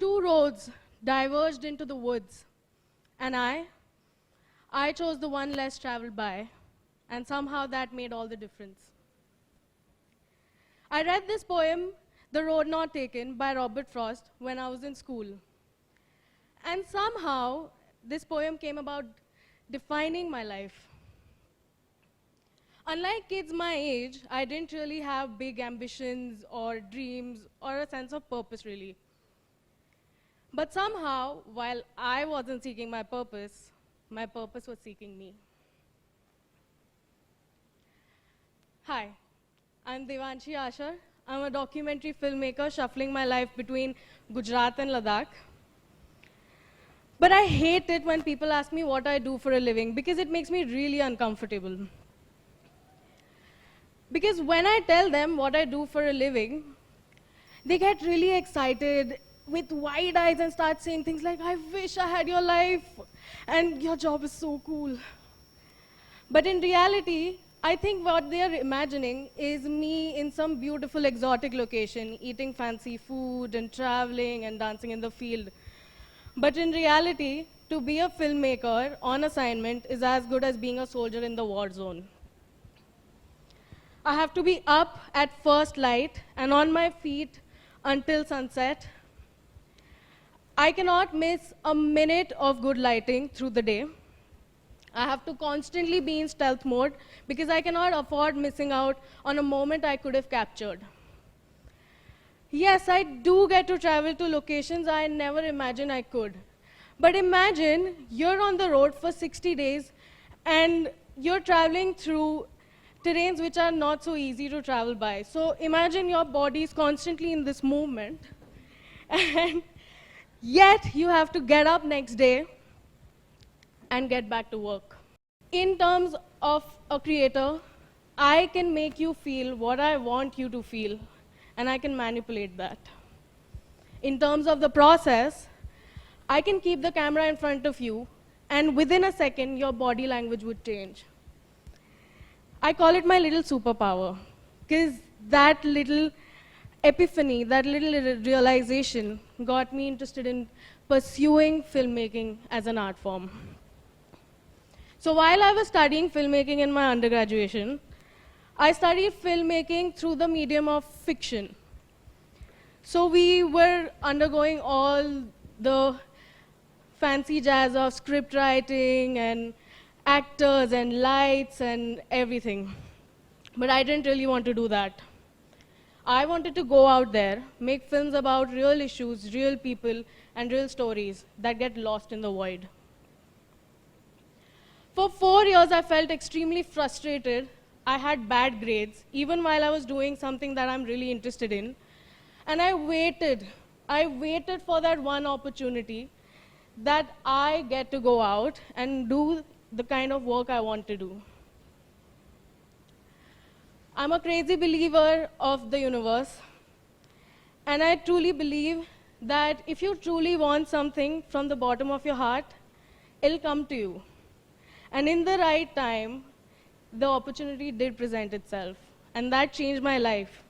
two roads diverged into the woods, and I chose the one less traveled by, and somehow that made all the difference. I read this poem, The Road Not Taken, by Robert Frost, when I was in school. And somehow, this poem came about defining my life. Unlike kids my age, I didn't really have big ambitions or dreams or a sense of purpose, really. But somehow, while I wasn't seeking my purpose was seeking me. Hi, I'm Devanshi. I'm a documentary filmmaker shuffling my life between Gujarat and Ladakh. But I hate it when people ask me what I do for a living because it makes me really uncomfortable. Because when I tell them what I do for a living, they get really excited with wide eyes and start saying things like, I wish I had your life, and your job is so cool. But in reality, I think what they are imagining is me in some beautiful exotic location, eating fancy food and traveling and dancing in the field. But in reality, to be a filmmaker on assignment is as good as being a soldier in the war zone. I have to be up at first light and on my feet until sunset. I cannot miss a minute of good lighting through the day. I have to constantly be in stealth mode because I cannot afford missing out on a moment I could have captured. Yes, I do get to travel to locations I never imagined I could. But imagine you're on the road for 60 days and you're traveling through terrains which are not so easy to travel by. So imagine your body is constantly in this movement, and yet you have to get up next day and get back to work. In terms of a creator, I can make you feel what I want you to feel, and I can manipulate that. In terms of the process, I can keep the camera in front of you, and within a second, your body language would change. I call it my little superpower, because that little epiphany, that little realization got me interested in pursuing filmmaking as an art form. So while I was studying filmmaking in my undergraduation, I studied filmmaking through the medium of fiction. So we were undergoing all the fancy jazz of script writing and actors and lights and everything. But I didn't really want to do that. I wanted to go out there, make films about real issues, real people, and real stories that get lost in the void. For 4 years, I felt extremely frustrated. I had bad grades, even while I was doing something that I'm really interested in. And I waited for that one opportunity that I get to go out and do the kind of work I want to do. I'm a crazy believer of the universe, and I truly believe that if you truly want something from the bottom of your heart, it'll come to you. And in the right time, the opportunity did present itself, and that changed my life.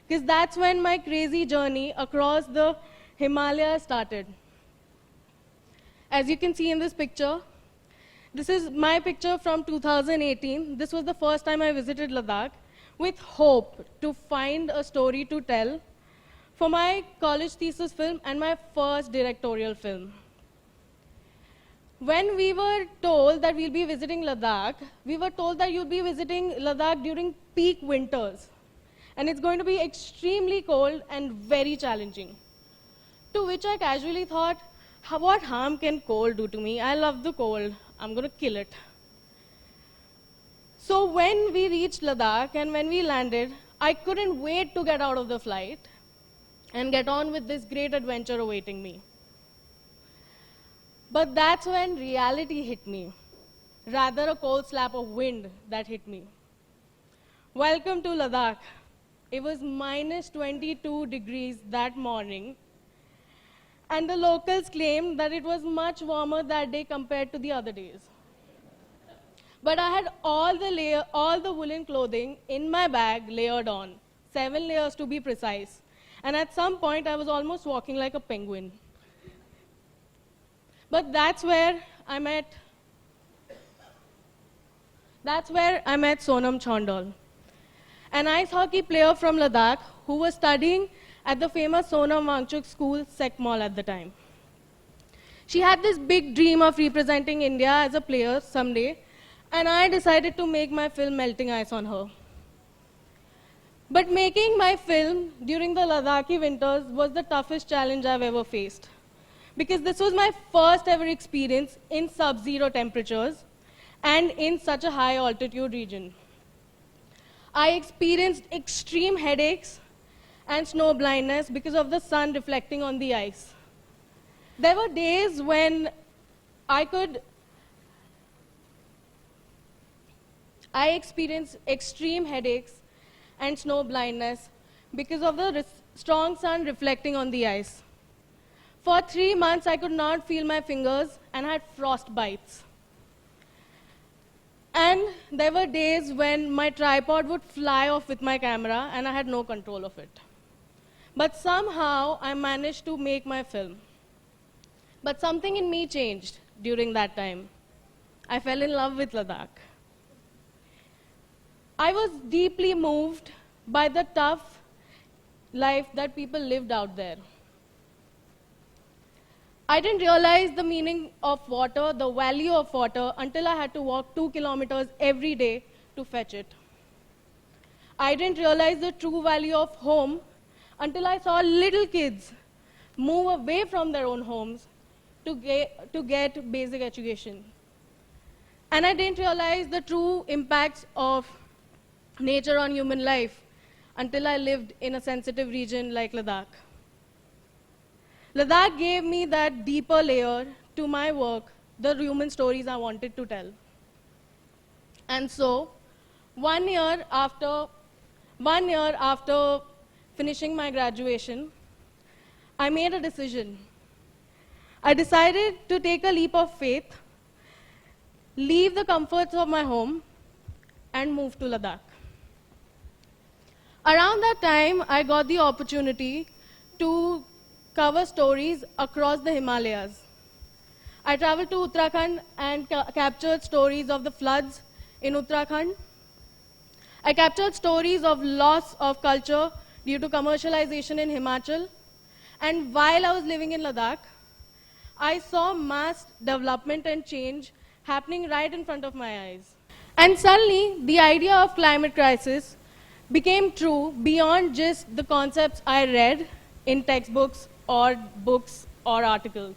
Because that's when my crazy journey across the Himalayas started. As you can see in this picture, this is my picture from 2018. This was the first time I visited Ladakh with hope to find a story to tell for my college thesis film and my first directorial film. When we were told that we'll be visiting Ladakh, we were told that you'll be visiting Ladakh during peak winters. And it's going to be extremely cold and very challenging. To which I casually thought, what harm can cold do to me? I love the cold. I'm going to kill it. So when we reached Ladakh and when we landed, I couldn't wait to get out of the flight and get on with this great adventure awaiting me. But that's when reality hit me, rather a cold slap of wind that hit me. Welcome to Ladakh. It was minus 22 degrees that morning, and the locals claimed that it was much warmer that day compared to the other days. But I had all the woolen clothing in my bag layered on, 7 layers to be precise. And at some point, I was almost walking like a penguin. But that's where I met Sonam Chondal, an ice hockey player from Ladakh who was studying at the famous Sonam Wangchuk School, Sec Mall at the time. She had this big dream of representing India as a player someday, and I decided to make my film Melting Ice on her. But making my film during the Ladakhi winters was the toughest challenge I've ever faced, because this was my first ever experience in sub-zero temperatures and in such a high altitude region. I experienced extreme headaches and snow blindness because of the sun reflecting on the ice. There were days when I experienced extreme headaches and snow blindness because of the strong sun reflecting on the ice. For 3 months, I could not feel my fingers and had frost bites. And there were days when my tripod would fly off with my camera and I had no control of it. But somehow I managed to make my film. But something in me changed during that time. I fell in love with Ladakh. I was deeply moved by the tough life that people lived out there. I didn't realize the meaning of water, the value of water, until I had to walk 2 kilometers every day to fetch it. I didn't realize the true value of home until I saw little kids move away from their own homes to get basic education. And I didn't realize the true impacts of nature on human life until I lived in a sensitive region like Ladakh. Ladakh gave me that deeper layer to my work, the human stories I wanted to tell. And so, 1 year after finishing my graduation, I made a decision. I decided to take a leap of faith, leave the comforts of my home, and move to Ladakh. Around that time, I got the opportunity to cover stories across the Himalayas. I traveled to Uttarakhand and captured stories of the floods in Uttarakhand. I captured stories of loss of culture due to commercialization in Himachal. And while I was living in Ladakh, I saw mass development and change happening right in front of my eyes. And suddenly, the idea of climate crisis became true beyond just the concepts I read in textbooks or books or articles.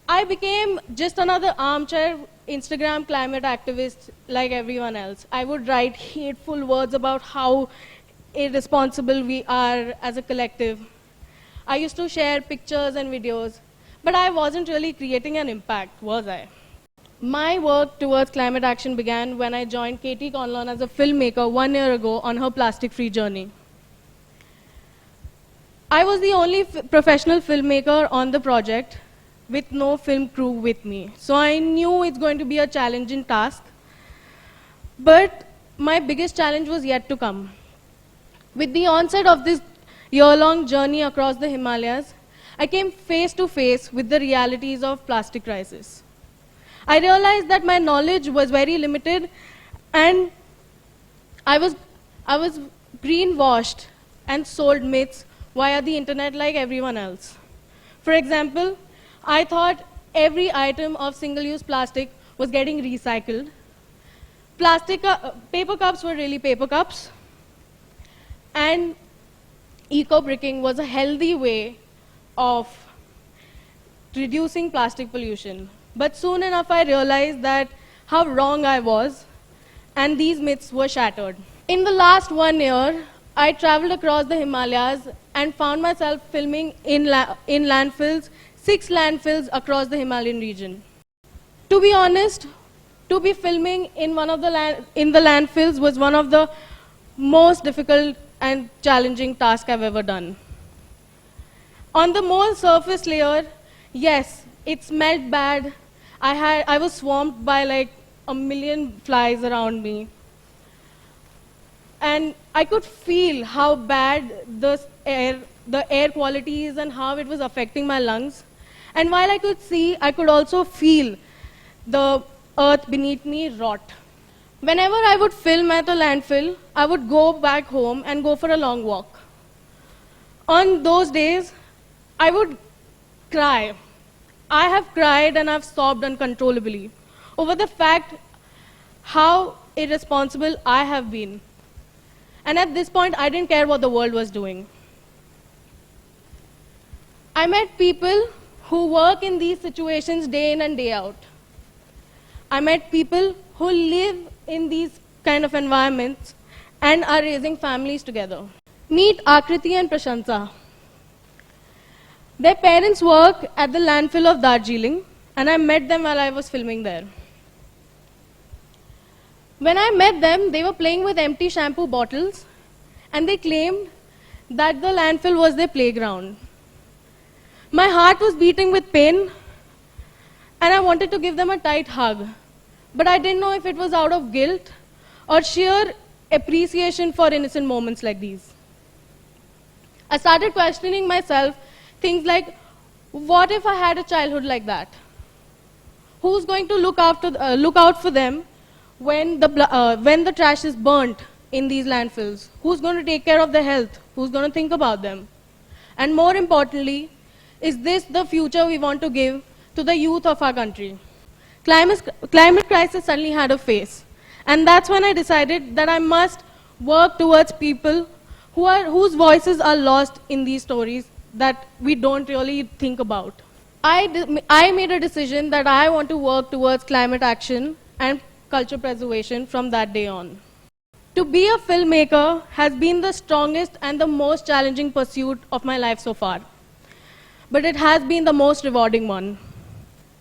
I became just another armchair Instagram climate activist like everyone else. I would write hateful words about how irresponsible we are as a collective. I used to share pictures and videos, but I wasn't really creating an impact, was I? My work towards climate action began when I joined Katie Conlon as a filmmaker 1 year ago on her plastic-free journey. I was the only professional filmmaker on the project with no film crew with me. So I knew it's going to be a challenging task. But my biggest challenge was yet to come. With the onset of this year-long journey across the Himalayas, I came face to face with the realities of plastic crisis. I realized that my knowledge was very limited and I was greenwashed and sold myths via the internet like everyone else. For example, I thought every item of single-use plastic was getting recycled. Paper cups were really paper cups. And eco-bricking was a healthy way of reducing plastic pollution. But soon enough, I realized that how wrong I was, and these myths were shattered. In the last 1 year, I traveled across the Himalayas and found myself filming in landfills, 6 landfills across the Himalayan region. To be honest, to be filming in the landfills was one of the most difficult and challenging tasks I've ever done. On the more surface layer, yes, it smelled bad. I was swamped by like 1 million flies around me. And I could feel how bad the air quality is and how it was affecting my lungs. And while I could see, I could also feel the earth beneath me rot. Whenever I would film at a landfill, I would go back home and go for a long walk. On those days, I would cry. I have cried and I've sobbed uncontrollably over the fact how irresponsible I have been. And at this point, I didn't care what the world was doing. I met people who work in these situations day in and day out. I met people who live in these kind of environments and are raising families together. Meet Akriti and Prashansa. Their parents work at the landfill of Darjeeling, and I met them while I was filming there. When I met them, they were playing with empty shampoo bottles, and they claimed that the landfill was their playground. My heart was beating with pain, and I wanted to give them a tight hug. But I didn't know if it was out of guilt or sheer appreciation for innocent moments like these. I started questioning myself, things like, what if I had a childhood like that? Who's going to look out for them when the trash is burnt in these landfills? Who's going to take care of their health? Who's going to think about them? And more importantly, is this the future we want to give to the youth of our country? Climate crisis suddenly had a face. And that's when I decided that I must work towards people whose voices are lost in these stories that we don't really think about. I made a decision that I want to work towards climate action and culture preservation from that day on. To be a filmmaker has been the strongest and the most challenging pursuit of my life so far. But it has been the most rewarding one.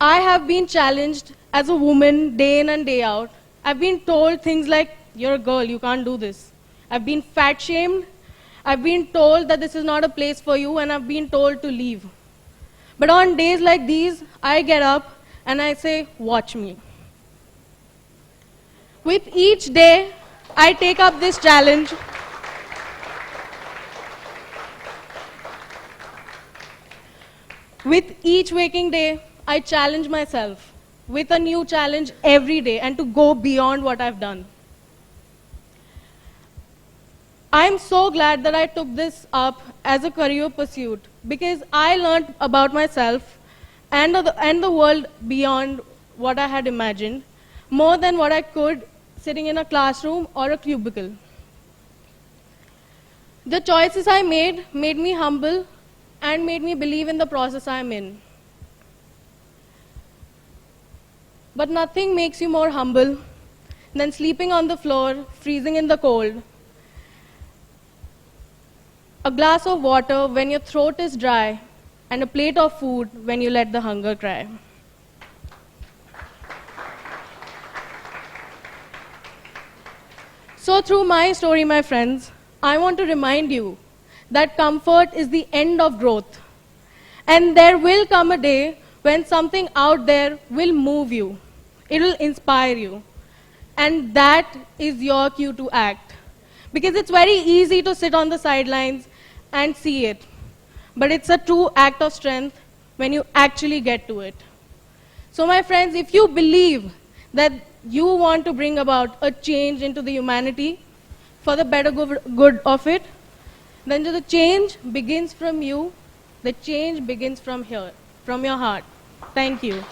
I have been challenged as a woman day in and day out. I've been told things like, you're a girl, you can't do this. I've been fat shamed. I've been told that this is not a place for you, and I've been told to leave. But on days like these, I get up and I say, watch me. With each day, I take up this challenge. With each waking day, I challenge myself with a new challenge every day and to go beyond what I've done. I'm so glad that I took this up as a career pursuit because I learned about myself and the world beyond what I had imagined, more than what I could sitting in a classroom or a cubicle. The choices I made me humble and made me believe in the process I'm in. But nothing makes you more humble than sleeping on the floor, freezing in the cold, a glass of water when your throat is dry, and a plate of food when you let the hunger cry. So through my story, my friends, I want to remind you that comfort is the end of growth. And there will come a day when something out there will move you. It will inspire you. And that is your cue to act. Because it's very easy to sit on the sidelines and see it. But it's a true act of strength when you actually get to it. So my friends, if you believe that you want to bring about a change into the humanity for the better good of it, then the change begins from you. The change begins from here, from your heart. Thank you.